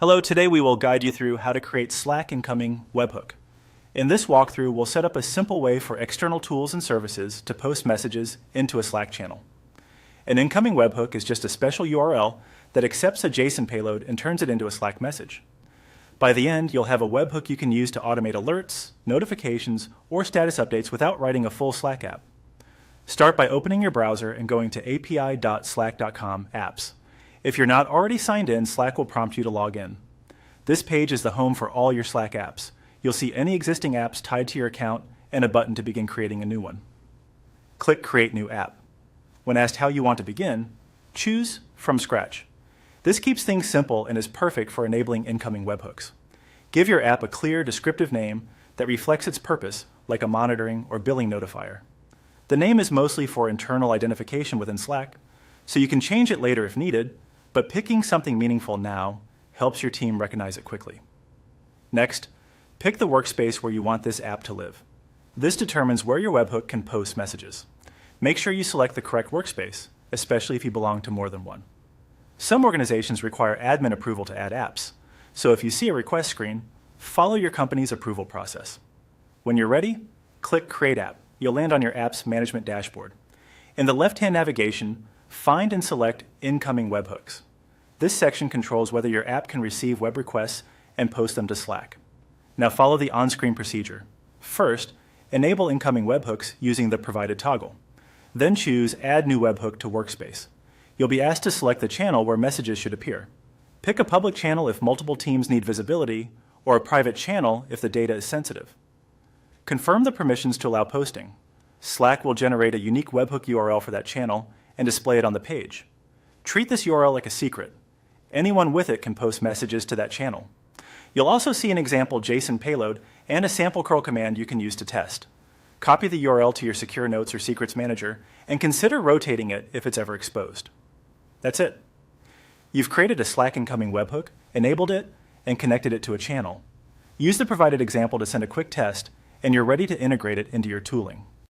Hello, today we will guide you through how to create Slack incoming webhook. In this walkthrough, we'll set up a simple way for external tools and services to post messages into a Slack channel. An incoming webhook is just a special URL that accepts a JSON payload and turns it into a Slack message. By the end, you'll have a webhook you can use to automate alerts, notifications, or status updates without writing a full Slack app. Start by opening your browser and going to api.slack.com apps. If you're not already signed in, Slack will prompt you to log in. This page is the home for all your Slack apps. You'll see any existing apps tied to your account and a button to begin creating a new one. Click Create New App. When asked how you want to begin, choose From Scratch. This keeps things simple and is perfect for enabling incoming webhooks. Give your app a clear, descriptive name that reflects its purpose, like a monitoring or billing notifier. The name is mostly for internal identification within Slack, so you can change it later if needed, but picking something meaningful now helps your team recognize it quickly. Next, pick the workspace where you want this app to live. This determines where your webhook can post messages. Make sure you select the correct workspace, especially if you belong to more than one. Some organizations require admin approval to add apps, so if you see a request screen, follow your company's approval process. When you're ready, click Create App. You'll land on your app's management dashboard. In the left-hand navigation, find and select Incoming Webhooks. This section controls whether your app can receive web requests and post them to Slack. Now follow the on-screen procedure. First, enable incoming webhooks using the provided toggle. Then choose Add New Webhook to Workspace. You'll be asked to select the channel where messages should appear. Pick a public channel if multiple teams need visibility, or a private channel if the data is sensitive. Confirm the permissions to allow posting. Slack will generate a unique webhook URL for that channel and display it on the page. Treat this URL like a secret. Anyone with it can post messages to that channel. You'll also see an example JSON payload and a sample curl command you can use to test. Copy the URL to your secure notes or secrets manager and consider rotating it if it's ever exposed. That's it. You've created a Slack incoming webhook, enabled it, and connected it to a channel. Use the provided example to send a quick test, and you're ready to integrate it into your tooling.